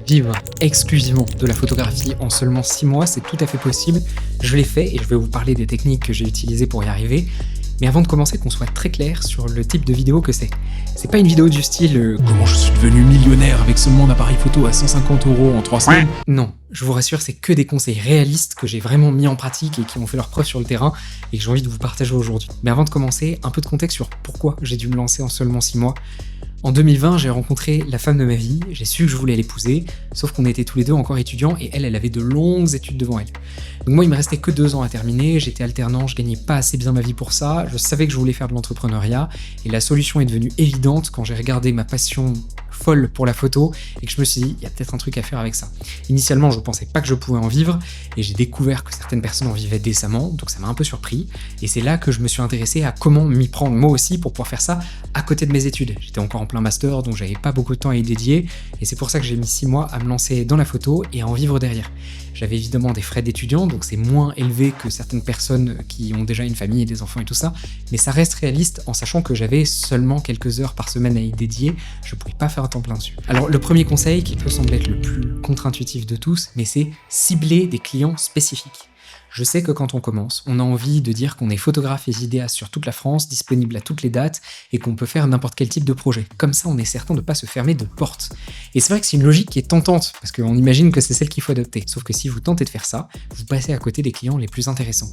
Vivre exclusivement de la photographie en seulement 6 mois, c'est tout à fait possible. Je l'ai fait et je vais vous parler des techniques que j'ai utilisées pour y arriver. Mais avant de commencer, qu'on soit très clair sur le type de vidéo que c'est. C'est pas une vidéo du style comment je suis devenu millionnaire avec seulement un appareil photo à 150 € en 3 semaines. Non, je vous rassure, c'est que des conseils réalistes que j'ai vraiment mis en pratique et qui ont fait leur preuve sur le terrain et que j'ai envie de vous partager aujourd'hui. Mais avant de commencer, un peu de contexte sur pourquoi j'ai dû me lancer en seulement 6 mois. En 2020, j'ai rencontré la femme de ma vie, j'ai su que je voulais l'épouser, sauf qu'on était tous les deux encore étudiants et elle avait de longues études devant elle. Donc moi, il me restait que 2 ans à terminer, j'étais alternant, je gagnais pas assez bien ma vie pour ça, je savais que je voulais faire de l'entrepreneuriat et la solution est devenue évidente quand j'ai regardé ma passion folle pour la photo et que je me suis dit, il y a peut-être un truc à faire avec ça. Initialement, je pensais pas que je pouvais en vivre et j'ai découvert que certaines personnes en vivaient décemment, donc ça m'a un peu surpris et c'est là que je me suis intéressé à comment m'y prendre moi aussi pour pouvoir faire ça à côté de mes études. J'étais encore en plein master, donc j'avais pas beaucoup de temps à y dédier et c'est pour ça que j'ai mis 6 mois à me lancer dans la photo et à en vivre derrière. J'avais évidemment des frais d'étudiant, donc c'est moins élevé que certaines personnes qui ont déjà une famille et des enfants et tout ça, mais ça reste réaliste en sachant que j'avais seulement quelques heures par semaine à y dédier, je pouvais pas faire un temps plein dessus. Alors le premier conseil, qui peut sembler être le plus contre-intuitif de tous, mais c'est cibler des clients spécifiques. Je sais que quand on commence, on a envie de dire qu'on est photographe et vidéaste sur toute la France, disponible à toutes les dates, et qu'on peut faire n'importe quel type de projet. Comme ça, on est certain de ne pas se fermer de porte. Et c'est vrai que c'est une logique qui est tentante, parce qu'on imagine que c'est celle qu'il faut adopter. Sauf que si vous tentez de faire ça, vous passez à côté des clients les plus intéressants.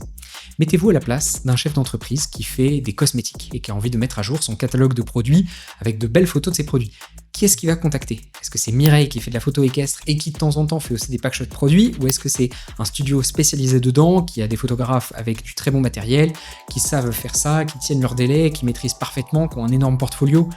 Mettez-vous à la place d'un chef d'entreprise qui fait des cosmétiques, et qui a envie de mettre à jour son catalogue de produits avec de belles photos de ses produits. Qui est-ce qu'il va contacter? Est-ce que c'est Mireille qui fait de la photo équestre et qui de temps en temps fait aussi des packshots de produits, ou est-ce que c'est un studio spécialisé dedans, qui a des photographes avec du très bon matériel, qui savent faire ça, qui tiennent leur délai, qui maîtrisent parfaitement, qui ont un énorme portfolio?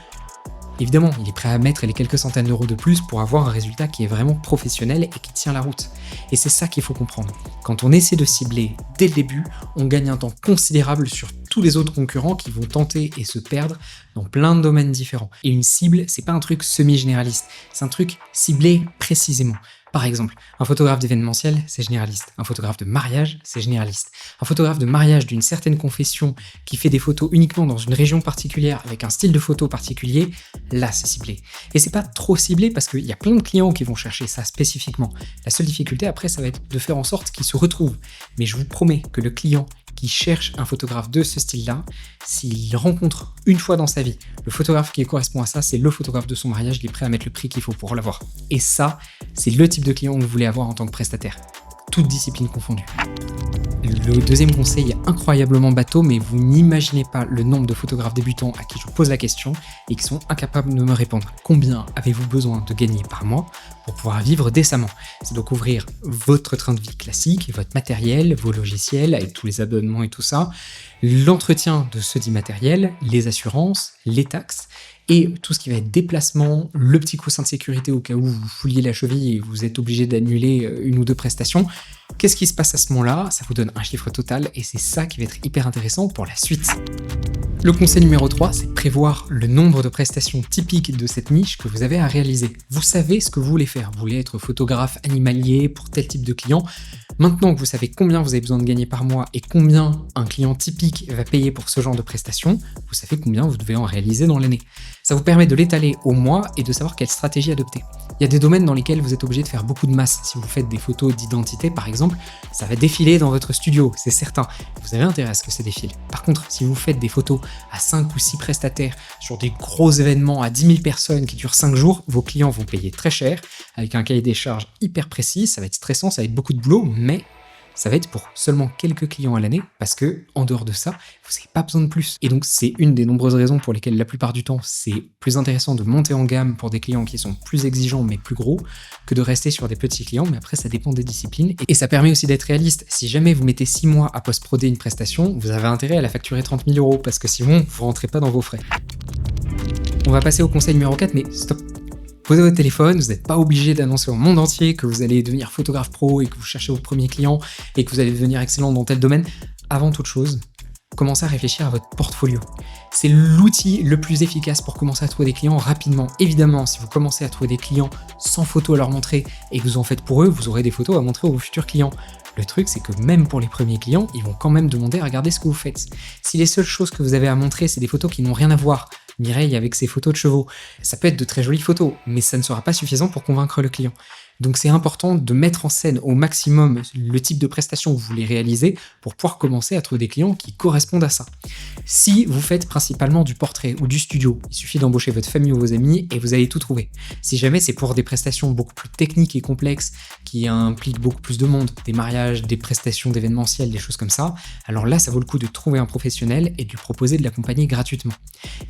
Évidemment, il est prêt à mettre les quelques centaines d'euros de plus pour avoir un résultat qui est vraiment professionnel et qui tient la route. Et c'est ça qu'il faut comprendre. Quand on essaie de cibler dès le début, on gagne un temps considérable sur tous les autres concurrents qui vont tenter et se perdre dans plein de domaines différents. Et une cible, c'est pas un truc semi-généraliste, c'est un truc ciblé précisément. Par exemple, un photographe d'événementiel, c'est généraliste. Un photographe de mariage, c'est généraliste. Un photographe de mariage d'une certaine confession qui fait des photos uniquement dans une région particulière avec un style de photo particulier, là c'est ciblé. Et c'est pas trop ciblé parce qu'il y a plein de clients qui vont chercher ça spécifiquement. La seule difficulté après, ça va être de faire en sorte qu'ils se retrouvent. Mais je vous promets que le client qui cherche un photographe de ce style-là, s'il rencontre une fois dans sa vie le photographe qui correspond à ça, c'est le photographe de son mariage, il est prêt à mettre le prix qu'il faut pour l'avoir. Et ça, c'est le type de client que vous voulez avoir en tant que prestataire, toute discipline confondue. Le deuxième conseil est incroyablement bateau, mais vous n'imaginez pas le nombre de photographes débutants à qui je pose la question et qui sont incapables de me répondre. Combien avez-vous besoin de gagner par mois pour pouvoir vivre décemment? C'est donc ouvrir votre train de vie classique, votre matériel, vos logiciels avec tous les abonnements et tout ça, l'entretien de ce dit matériel, les assurances, les taxes, et tout ce qui va être déplacement, le petit coussin de sécurité au cas où vous fouliez la cheville et vous êtes obligé d'annuler 1 ou 2 prestations. Qu'est-ce qui se passe à ce moment-là? Ça vous donne un chiffre total et c'est ça qui va être hyper intéressant pour la suite. Le conseil numéro 3, c'est prévoir le nombre de prestations typiques de cette niche que vous avez à réaliser. Vous savez ce que vous voulez faire. Vous voulez être photographe animalier pour tel type de client. Maintenant que vous savez combien vous avez besoin de gagner par mois et combien un client typique va payer pour ce genre de prestations, vous savez combien vous devez en réaliser dans l'année. Ça vous permet de l'étaler au mois et de savoir quelle stratégie adopter. Il y a des domaines dans lesquels vous êtes obligé de faire beaucoup de masse. Si vous faites des photos d'identité par exemple, ça va défiler dans votre studio, c'est certain. Vous avez intérêt à ce que ça défile. Par contre, si vous faites des photos à 5 ou 6 prestataires sur des gros événements à 10 000 personnes qui durent 5 jours, vos clients vont payer très cher, avec un cahier des charges hyper précis, ça va être stressant, ça va être beaucoup de boulot, mais ça va être pour seulement quelques clients à l'année, parce que en dehors de ça, vous n'avez pas besoin de plus. Et donc c'est une des nombreuses raisons pour lesquelles la plupart du temps, c'est plus intéressant de monter en gamme pour des clients qui sont plus exigeants mais plus gros, que de rester sur des petits clients, mais après ça dépend des disciplines. Et ça permet aussi d'être réaliste. Si jamais vous mettez 6 mois à post-proder une prestation, vous avez intérêt à la facturer 30 000 €, parce que sinon, vous ne rentrez pas dans vos frais. On va passer au conseil numéro 4, mais stop. Posez votre téléphone, vous n'êtes pas obligé d'annoncer au monde entier que vous allez devenir photographe pro et que vous cherchez votre premier client et que vous allez devenir excellent dans tel domaine. Avant toute chose, commencez à réfléchir à votre portfolio. C'est l'outil le plus efficace pour commencer à trouver des clients rapidement. Évidemment, si vous commencez à trouver des clients sans photos à leur montrer et que vous en faites pour eux, vous aurez des photos à montrer aux futurs clients. Le truc, c'est que même pour les premiers clients, ils vont quand même demander à regarder ce que vous faites. Si les seules choses que vous avez à montrer, c'est des photos qui n'ont rien à voir, Mireille avec ses photos de chevaux, ça peut être de très jolies photos, mais ça ne sera pas suffisant pour convaincre le client. Donc c'est important de mettre en scène au maximum le type de prestation que vous voulez réaliser pour pouvoir commencer à trouver des clients qui correspondent à ça. Si vous faites principalement du portrait ou du studio, il suffit d'embaucher votre famille ou vos amis et vous allez tout trouver. Si jamais c'est pour des prestations beaucoup plus techniques et complexes qui impliquent beaucoup plus de monde, des mariages, des prestations d'événementiel, des choses comme ça, alors là ça vaut le coup de trouver un professionnel et de lui proposer de l'accompagner gratuitement.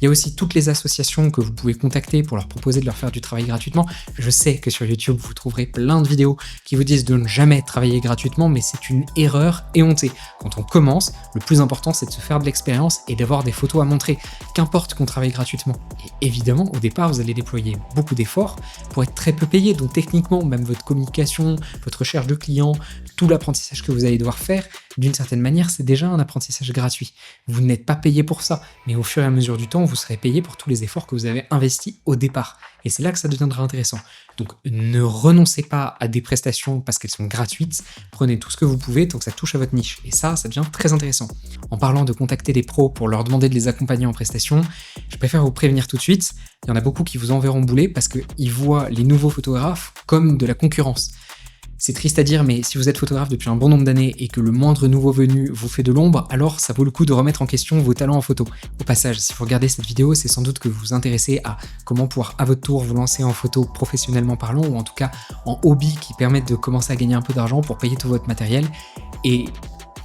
Il y a aussi toutes les associations que vous pouvez contacter pour leur proposer de leur faire du travail gratuitement. Je sais que sur YouTube vous trouverez plein de vidéos qui vous disent de ne jamais travailler gratuitement, mais c'est une erreur éhontée. Quand on commence, le plus important c'est de se faire de l'expérience et d'avoir des photos à montrer, qu'importe qu'on travaille gratuitement. Et évidemment, au départ, vous allez déployer beaucoup d'efforts pour être très peu payé, donc techniquement, même votre communication, votre recherche de clients, tout l'apprentissage que vous allez devoir faire, d'une certaine manière, c'est déjà un apprentissage gratuit. Vous n'êtes pas payé pour ça, mais au fur et à mesure du temps, vous serez payé pour tous les efforts que vous avez investis au départ. Et c'est là que ça deviendra intéressant. Donc ne renoncez pas à des prestations parce qu'elles sont gratuites, prenez tout ce que vous pouvez tant que ça touche à votre niche. Et ça devient très intéressant. En parlant de contacter des pros pour leur demander de les accompagner en prestation, je préfère vous prévenir tout de suite, il y en a beaucoup qui vous enverront bouler parce qu'ils voient les nouveaux photographes comme de la concurrence. C'est triste à dire, mais si vous êtes photographe depuis un bon nombre d'années et que le moindre nouveau venu vous fait de l'ombre, alors ça vaut le coup de remettre en question vos talents en photo. Au passage, si vous regardez cette vidéo, c'est sans doute que vous vous intéressez à comment pouvoir à votre tour vous lancer en photo professionnellement parlant, ou en tout cas en hobby qui permettent de commencer à gagner un peu d'argent pour payer tout votre matériel. Et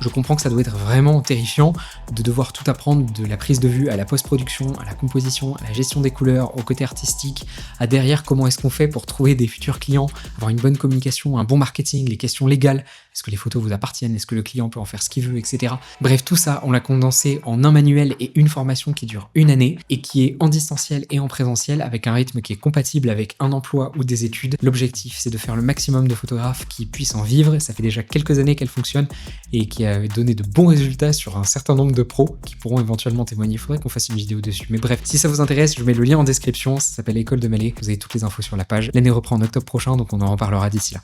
je comprends que ça doit être vraiment terrifiant de devoir tout apprendre, de la prise de vue à la post-production, à la composition, à la gestion des couleurs, au côté artistique, à derrière comment est-ce qu'on fait pour trouver des futurs clients, avoir une bonne communication, un bon marketing, les questions légales, est-ce que les photos vous appartiennent, est-ce que le client peut en faire ce qu'il veut, etc. Bref, tout ça, on l'a condensé en un manuel et une formation qui dure 1 année et qui est en distanciel et en présentiel avec un rythme qui est compatible avec un emploi ou des études. L'objectif, c'est de faire le maximum de photographes qui puissent en vivre. Ça fait déjà quelques années qu'elle fonctionne et qui a donné de bons résultats sur un certain nombre de pros qui pourront éventuellement témoigner. Il faudrait qu'on fasse une vidéo dessus. Mais bref, si ça vous intéresse, je vous mets le lien en description. Ça s'appelle École de Mallet. Vous avez toutes les infos sur la page. L'année reprend en octobre prochain, donc on en reparlera d'ici là.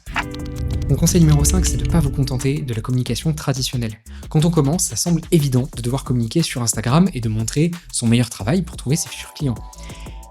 Mon conseil numéro 5, c'est de ne pas vous contenter de la communication traditionnelle. Quand on commence, ça semble évident de devoir communiquer sur Instagram et de montrer son meilleur travail pour trouver ses futurs clients.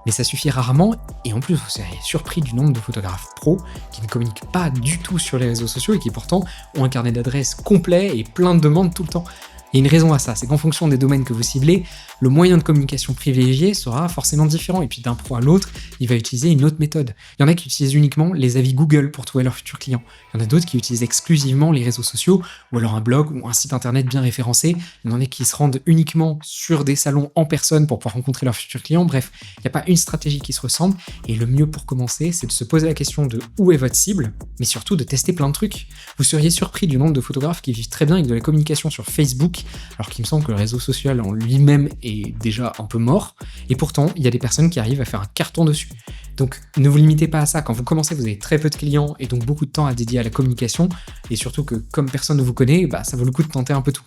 Mais ça suffit rarement, et en plus vous serez surpris du nombre de photographes pros qui ne communiquent pas du tout sur les réseaux sociaux et qui pourtant ont un carnet d'adresses complet et plein de demandes tout le temps. Il y a une raison à ça, c'est qu'en fonction des domaines que vous ciblez, le moyen de communication privilégié sera forcément différent, et puis d'un pro à l'autre, il va utiliser une autre méthode. Il y en a qui utilisent uniquement les avis Google pour trouver leurs futurs clients. Il y en a d'autres qui utilisent exclusivement les réseaux sociaux, ou alors un blog ou un site internet bien référencé. Il y en a qui se rendent uniquement sur des salons en personne pour pouvoir rencontrer leurs futurs clients. Bref, il n'y a pas une stratégie qui se ressemble, et le mieux pour commencer, c'est de se poser la question de où est votre cible, mais surtout de tester plein de trucs. Vous seriez surpris du nombre de photographes qui vivent très bien avec de la communication sur Facebook, alors qu'il me semble que le réseau social en lui-même est déjà un peu mort, et pourtant il y a des personnes qui arrivent à faire un carton dessus. Donc ne vous limitez pas à ça, quand vous commencez vous avez très peu de clients et donc beaucoup de temps à dédier à la communication, et surtout que comme personne ne vous connaît, ça vaut le coup de tenter un peu tout.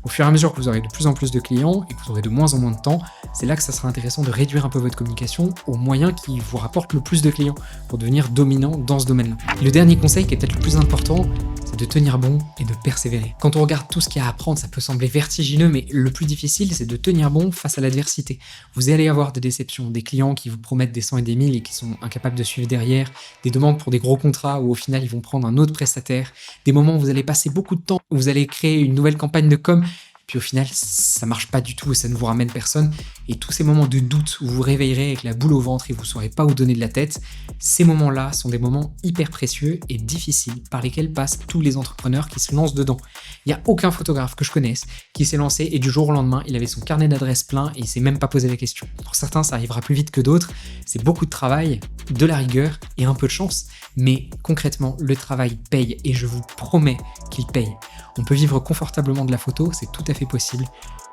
Au fur et à mesure que vous aurez de plus en plus de clients et que vous aurez de moins en moins de temps, c'est là que ça sera intéressant de réduire un peu votre communication aux moyens qui vous rapportent le plus de clients pour devenir dominant dans ce domaine-là. Le dernier conseil qui est peut-être le plus important, c'est de tenir bon et de persévérer. Quand on regarde tout ce qu'il y a à apprendre, ça peut sembler vertigineux, mais le plus difficile, c'est de tenir bon face à l'adversité. Vous allez avoir des déceptions, des clients qui vous promettent des 100 et des 1000 et qui sont incapables de suivre derrière, des demandes pour des gros contrats où au final ils vont prendre un autre prestataire, des moments où vous allez passer beaucoup de temps, où vous allez créer une nouvelle campagne de com', puis au final, ça marche pas du tout et ça ne vous ramène personne. Et tous ces moments de doute où vous vous réveillerez avec la boule au ventre et vous saurez pas où donner de la tête, ces moments-là sont des moments hyper précieux et difficiles par lesquels passent tous les entrepreneurs qui se lancent dedans. Il n'y a aucun photographe que je connaisse qui s'est lancé et du jour au lendemain, il avait son carnet d'adresses plein et il s'est même pas posé la question. Pour certains, ça arrivera plus vite que d'autres. C'est beaucoup de travail, de la rigueur et un peu de chance. Mais concrètement, le travail paye et je vous promets qu'il paye. On peut vivre confortablement de la photo, c'est tout à fait possible.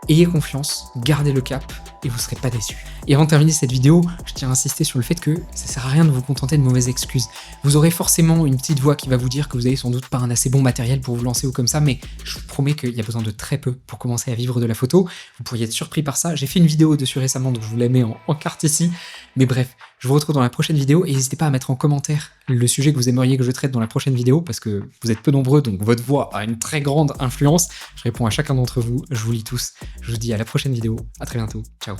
Ayez confiance, gardez le cap et vous ne serez pas déçus. Et avant de terminer cette vidéo, je tiens à insister sur le fait que ça sert à rien de vous contenter de mauvaises excuses. Vous aurez forcément une petite voix qui va vous dire que vous avez sans doute pas un assez bon matériel pour vous lancer ou comme ça, mais je vous promets qu'il y a besoin de très peu pour commencer à vivre de la photo. Vous pourriez être surpris par ça. J'ai fait une vidéo dessus récemment, donc je vous la mets en carte ici. Mais bref, je vous retrouve dans la prochaine vidéo et n'hésitez pas à mettre en commentaire le sujet que vous aimeriez que je traite dans la prochaine vidéo parce que vous êtes peu nombreux, donc votre voix a une très grande influence. Je réponds à chacun d'entre vous, je vous lis tous. Je vous dis à la prochaine vidéo, à très bientôt, ciao.